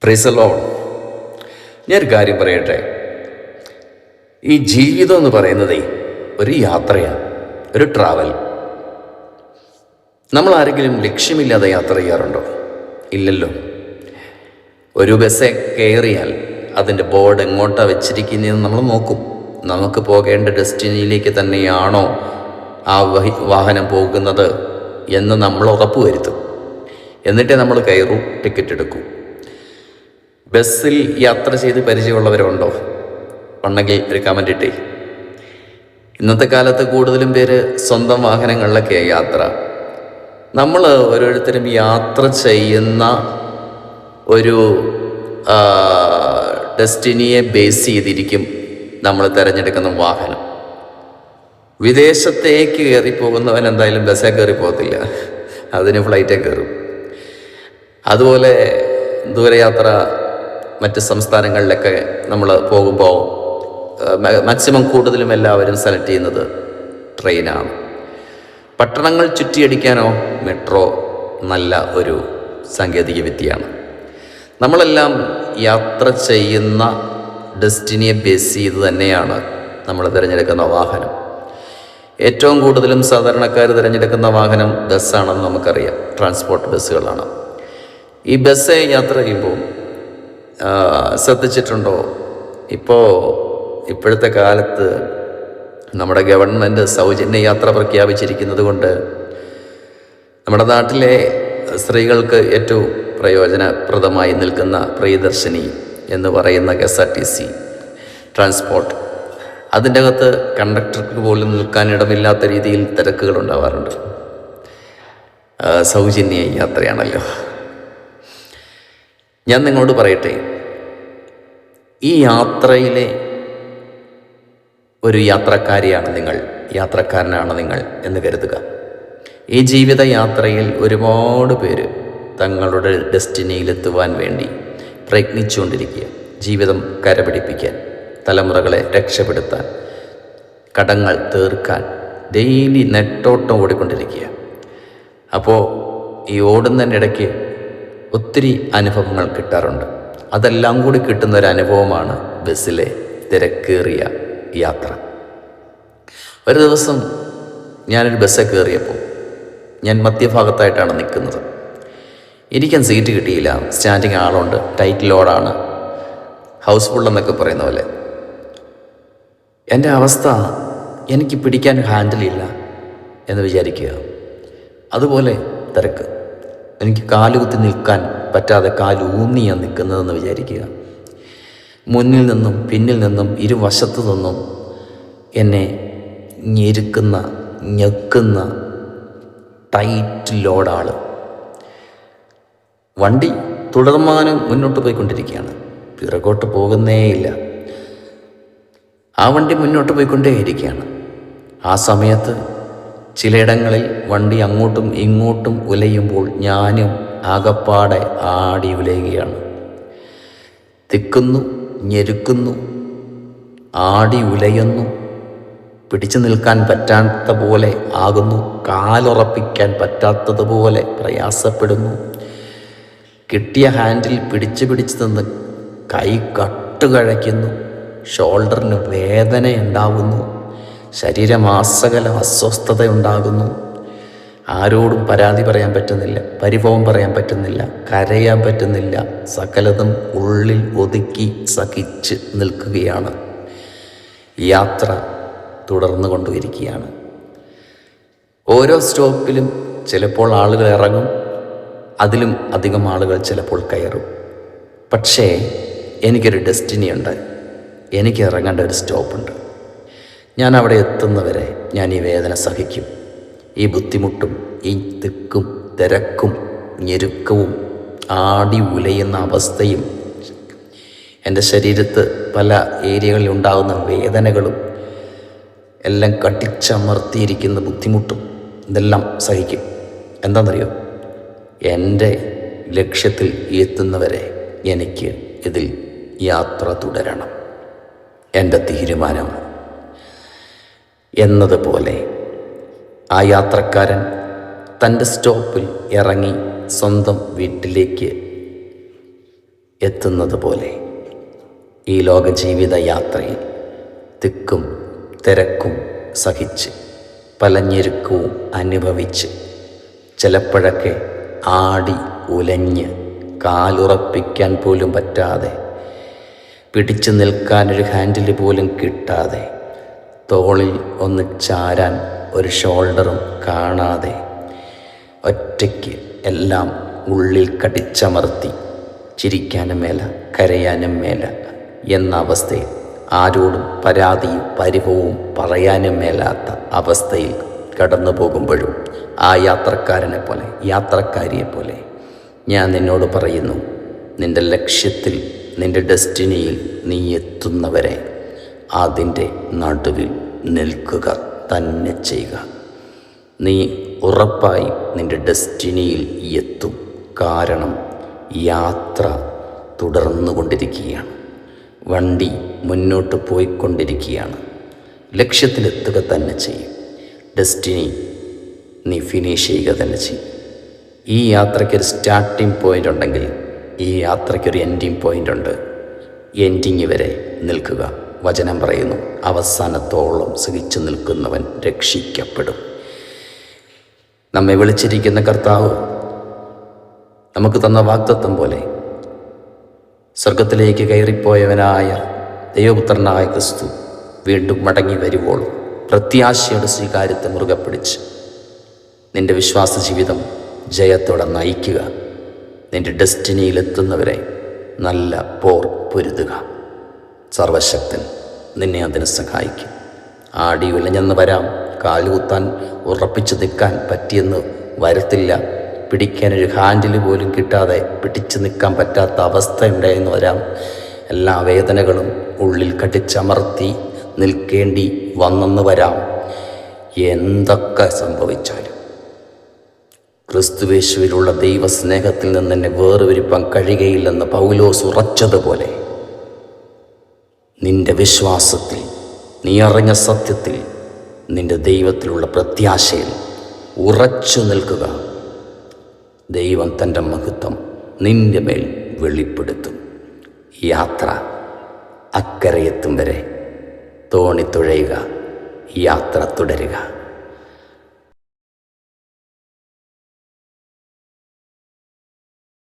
Praise the Lord. ഞാനൊരു കാര്യം പറയട്ടെ. ഈ ജീവിതം എന്ന് പറയുന്നതേ ഒരു യാത്രയാണ്, ഒരു ട്രാവൽ. നമ്മൾ ആരെങ്കിലും ലക്ഷ്യമില്ലാതെ യാത്ര ചെയ്യാറുണ്ടോ? ഇല്ലല്ലോ. ഒരു ബസ് കയറിയാൽ അതിൻ്റെ ബോർഡ് എങ്ങോട്ടാണ് വെച്ചിരിക്കുന്നതെന്ന് നമ്മൾ നോക്കും. നമുക്ക് പോകേണ്ട ഡെസ്റ്റിനിയിലേക്ക് തന്നെയാണോ ആ വാഹനം പോകുന്നത് എന്ന് നമ്മൾ ഉറപ്പുവരുത്തും. എന്നിട്ടേ നമ്മൾ കയറൂ, ടിക്കറ്റ് എടുക്കൂ. ബസ്സിൽ യാത്ര ചെയ്ത് പരിചയമുള്ളവരുണ്ടോ? ഉണ്ടെങ്കിൽ ഒരു കമൻ്റ് ഇട്ടേ. ഇന്നത്തെ കാലത്ത് കൂടുതലും പേര് സ്വന്തം വാഹനങ്ങളിലൊക്കെയാണ് യാത്ര. നമ്മൾ ഓരോരുത്തരും യാത്ര ചെയ്യുന്ന ഒരു ഡെസ്റ്റിനിയെ ബേസ് ചെയ്തിരിക്കും നമ്മൾ തിരഞ്ഞെടുക്കുന്ന വാഹനം. വിദേശത്തേക്ക് കയറിപ്പോകുന്നവൻ എന്തായാലും ബസ്സിൽ കയറി പോകത്തില്ല, അതിന് ഫ്ലൈറ്റിൽ കയറും. അതുപോലെ ദൂരയാത്ര മറ്റ് സംസ്ഥാനങ്ങളിലൊക്കെ നമ്മൾ പോകുമ്പോൾ മാക്സിമം കൂടുതലും എല്ലാവരും സെലക്ട് ചെയ്യുന്നത് ട്രെയിനാണ്. പട്ടണങ്ങൾ ചുറ്റിയടിക്കാനോ മെട്രോ നല്ല ഒരു സാങ്കേതിക വിദ്യയാണ്. നമ്മളെല്ലാം യാത്ര ചെയ്യുന്ന ഡെസ്റ്റിനിയെ ബേസ് ചെയ്ത് തന്നെയാണ് നമ്മൾ തിരഞ്ഞെടുക്കുന്ന വാഹനം. ഏറ്റവും കൂടുതലും സാധാരണക്കാർ തിരഞ്ഞെടുക്കുന്ന വാഹനം ബസ്സാണെന്ന് നമുക്കറിയാം, ട്രാൻസ്പോർട്ട് ബസ്സുകളാണ്. ഈ ബസ് യാത്ര ചെയ്യുമ്പോൾ ശ്രദ്ധിച്ചിട്ടുണ്ടോ, ഇപ്പോഴത്തെ കാലത്ത് നമ്മുടെ ഗവൺമെൻറ് സൗജന്യ യാത്ര പ്രഖ്യാപിച്ചിരിക്കുന്നത് കൊണ്ട് നമ്മുടെ നാട്ടിലെ സ്ത്രീകൾക്ക് ഏറ്റവും പ്രയോജനപ്രദമായി നിൽക്കുന്ന പ്രിയദർശിനി എന്ന് പറയുന്ന KSRTC ട്രാൻസ്പോർട്ട്, അതിൻ്റെ അകത്ത് കണ്ടക്ടർക്ക് പോലും നിൽക്കാനിടമില്ലാത്ത രീതിയിൽ തിരക്കുകൾ ഉണ്ടാവാറുണ്ട്. സൗജന്യ യാത്രയാണല്ലോ. ഞാൻ നിങ്ങളോട് പറയട്ടെ, ഈ യാത്രയിലെ ഒരു യാത്രക്കാരനാണ് നിങ്ങൾ എന്ന് കരുതുക. ഈ ജീവിത യാത്രയിൽ ഒരുപാട് പേര് തങ്ങളുടെ ഡെസ്റ്റിനിയിലെത്തുവാൻ വേണ്ടി പ്രയത്നിച്ചുകൊണ്ടിരിക്കുക. ജീവിതം കരപിടിപ്പിക്കാൻ, തലമുറകളെ രക്ഷപ്പെടുത്താൻ, കടങ്ങൾ തീർക്കാൻ ഡെയിലി നെട്ടോട്ടം ഓടിക്കൊണ്ടിരിക്കുക. അപ്പോൾ ഈ ഓടുന്നതിനിടയ്ക്ക് ഒത്തിരി അനുഭവങ്ങൾ കിട്ടാറുണ്ട്. അതെല്ലാം കൂടി കിട്ടുന്ന ഒരു അനുഭവമാണ് ബസ്സിലെ തിരക്കേറിയ യാത്ര. ഒരു ദിവസം ഞാനൊരു ബസ്സിൽ കയറിയപ്പോൾ ഞാൻ മധ്യഭാഗത്തായിട്ടാണ് നിൽക്കുന്നത്. ഇരിക്കാൻ സീറ്റ് കിട്ടിയില്ല. സ്റ്റാൻഡിങ് ആളുണ്ട്, ടൈറ്റ് ലോഡാണ്, ഹൗസ്ഫുൾ എന്നൊക്കെ പറയുന്ന പോലെ. എൻ്റെ അവസ്ഥ എനിക്ക് പിടിക്കാൻ ഹാൻഡിലില്ല എന്ന് വിചാരിക്കുക. അതുപോലെ തിരക്ക്, എനിക്ക് കാലുകുത്തി നിൽക്കാൻ പറ്റാതെ കാലൂന്നിയാണ് നിൽക്കുന്നതെന്ന് വിചാരിക്കുക. മുന്നിൽ നിന്നും പിന്നിൽ നിന്നും ഇരുവശത്തു നിന്നും എന്നെ ഞെക്കുന്ന ടൈറ്റ് ലോഡാള്. വണ്ടി തുടർമാനം മുന്നോട്ട് പോയിക്കൊണ്ടിരിക്കുകയാണ്, പിറകോട്ട് പോകുന്നേയില്ല. ആ വണ്ടി മുന്നോട്ട് പോയിക്കൊണ്ടേയിരിക്കുകയാണ്. ആ സമയത്ത് ചിലയിടങ്ങളിൽ വണ്ടി അങ്ങോട്ടും ഇങ്ങോട്ടും ഉലയുമ്പോൾ ഞാനും ആകപ്പാടെ ആടി ഉലയുകയാണ്. തിക്കുന്നു, ഞെരുക്കുന്നു, ആടി ഉലയുന്നു, പിടിച്ചു നിൽക്കാൻ പറ്റാത്ത പോലെ ആകുന്നു, കാലുറപ്പിക്കാൻ പറ്റാത്തതുപോലെ പ്രയാസപ്പെടുന്നു. കിട്ടിയ ഹാൻഡിൽ പിടിച്ച് നിന്ന് കൈ കട്ടുകഴയ്ക്കുന്നു, ഷോൾഡറിന് വേദനയുണ്ടാകുന്നു, ശരീരമാസകലം അസ്വസ്ഥതയുണ്ടാകുന്നു. ആരോടും പരാതി പറയാൻ പറ്റുന്നില്ല, പരിഭവം പറയാൻ പറ്റുന്നില്ല, കരയാൻ പറ്റുന്നില്ല. സകലതും ഉള്ളിൽ ഒതുക്കി സഹിച്ച് നിൽക്കുകയാണ്. യാത്ര തുടർന്നു കൊണ്ടിരിക്കുകയാണ്. ഓരോ സ്റ്റോപ്പിലും ചിലപ്പോൾ ആളുകൾ ഇറങ്ങും, അതിലും അധികം ആളുകൾ ചിലപ്പോൾ കയറും. പക്ഷേ എനിക്കൊരു ഡെസ്റ്റിനി ഉണ്ട്, എനിക്ക് ഇറങ്ങേണ്ട ഒരു സ്റ്റോപ്പുണ്ട്. ഞാൻ അവിടെ എത്തുന്നവരെ ഞാൻ ഈ വേദന സഹിക്കും. ഈ ബുദ്ധിമുട്ടും ഈ തിക്കും തിരക്കും ഞെരുക്കവും ആടി ഉലയുന്ന അവസ്ഥയും എൻ്റെ ശരീരത്ത് പല ഏരിയകളിൽ ഉണ്ടാകുന്ന വേദനകളും എല്ലാം കടിച്ചമർത്തിയിരിക്കുന്ന ബുദ്ധിമുട്ടും ഇതെല്ലാം സഹിക്കും. എന്താണെന്നറിയോ, എൻ്റെ ലക്ഷ്യത്തിൽ എത്തുന്നവരെ എനിക്ക് ഇതിൽ യാത്ര തുടരണം, എൻ്റെ തീരുമാനം എന്നതുപോലെ ആ യാത്രക്കാരൻ തൻ്റെ സ്റ്റോപ്പിൽ ഇറങ്ങി സ്വന്തം വീട്ടിലേക്ക് എത്തുന്നത് പോലെ ഈ ലോക ജീവിത യാത്രയിൽ തിക്കും തിരക്കും സഹിച്ച് പല ഞെരുക്കവും അനുഭവിച്ച് ചിലപ്പോഴൊക്കെ ആടി ഉലഞ്ഞ് കാലുറപ്പിക്കാൻ പോലും പറ്റാതെ പിടിച്ചു നിൽക്കാനൊരു ഹാൻഡിൽ പോലും കിട്ടാതെ തോളിൽ ഒന്ന് ചാരാൻ ഒരു ഷോൾഡറും കാണാതെ ഒറ്റയ്ക്ക് എല്ലാം ഉള്ളിൽ കടിച്ചമർത്തി ചിരിക്കാനും മേല കരയാനും മേല എന്ന അവസ്ഥയിൽ ആരോടും പരാതിയും പരിഭവവും പറയാനും മേലാത്ത അവസ്ഥയിൽ കടന്നു പോകുമ്പോഴും ആ യാത്രക്കാരനെ പോലെ യാത്രക്കാരിയെ പോലെ ഞാൻ നിന്നോട് പറയുന്നു, നിൻ്റെ ലക്ഷ്യത്തിൽ നിൻ്റെ ഡെസ്റ്റിനിയിൽ നീ എത്തുന്നവരെ അതിൻ്റെ നടുവിൽ നിൽക്കുക തന്നെ ചെയ്യുക. നീ ഉറപ്പായി നിൻ്റെ ഡെസ്റ്റിനിയിൽ എത്തും. കാരണം യാത്ര തുടർന്നുകൊണ്ടിരിക്കുകയാണ്, വണ്ടി മുന്നോട്ട് പോയിക്കൊണ്ടിരിക്കുകയാണ്. ലക്ഷ്യത്തിലെത്തുക തന്നെ ചെയ്യും. ഡെസ്റ്റിനി നീ ഫിനിഷ് ചെയ്യുക തന്നെ ചെയ്യും. ഈ യാത്രയ്ക്കൊരു സ്റ്റാർട്ടിംഗ് പോയിൻ്റ് ഉണ്ടെങ്കിൽ ഈ യാത്രയ്ക്കൊരു എൻഡിങ് പോയിൻ്റ് ഉണ്ട്. എൻഡിങ് വരെ നിൽക്കുക. വചനം പറയുന്നു, അവസാനത്തോളം സഹിച്ചു നിൽക്കുന്നവൻ രക്ഷിക്കപ്പെടും. നമ്മെ വിളിച്ചിരിക്കുന്ന കർത്താവ് നമുക്ക് തന്ന വാഗ്ദത്തം പോലെ സ്വർഗത്തിലേക്ക് കയറിപ്പോയവനായ ദൈവപുത്രനായ ക്രിസ്തു വീണ്ടും മടങ്ങി വരുമ്പോൾ പ്രത്യാശയുടെ സ്വീകാര്യത്തെ മുറുകെ പിടിച്ച് നിൻ്റെ വിശ്വാസ ജീവിതം ജയത്തോടെ നയിക്കുക. നിൻ്റെ ഡെസ്റ്റിനിയിലെത്തുന്നവരെ നല്ല പോർ പൊരുതുക. സർവശക്തൻ നിന്നെ അതിന് സഹായിക്കും. ആടി ഉലഞ്ഞെന്ന് വരാം, കാലുകുത്താൻ ഉറപ്പിച്ചു നിൽക്കാൻ പറ്റിയെന്ന് വരത്തില്ല, പിടിക്കാനൊരു ഹാൻഡിൽ പോലും കിട്ടാതെ പിടിച്ചു നിൽക്കാൻ പറ്റാത്ത അവസ്ഥയുണ്ടായെന്ന് വരാം. എല്ലാ വേദനകളും ഉള്ളിൽ കടിച്ചമർത്തി നിൽക്കേണ്ടി വന്നെന്ന് വരാം. എന്തൊക്കെ സംഭവിച്ചാലും ക്രിസ്തുവേശുവിലുള്ള ദൈവസ്നേഹത്തിൽ നിന്ന് എന്നെ വേർപിരിപ്പാൻ കഴിയുകയില്ലെന്ന് പൗലോസ് ഉറച്ചതുപോലെ നിന്റെ വിശ്വാസത്തിൽ, നീ അറിഞ്ഞ സത്യത്തിൽ, നിന്റെ ദൈവത്തിലുള്ള പ്രത്യാശയിൽ ഉറച്ചു നിൽക്കുക. ദൈവം തൻ്റെ മഹത്വം നിന്റെ മേൽ വെളിപ്പെടുത്തും. യാത്ര അക്കരയെത്തും വരെ തോണി തുഴയുക, യാത്ര തുടരുക.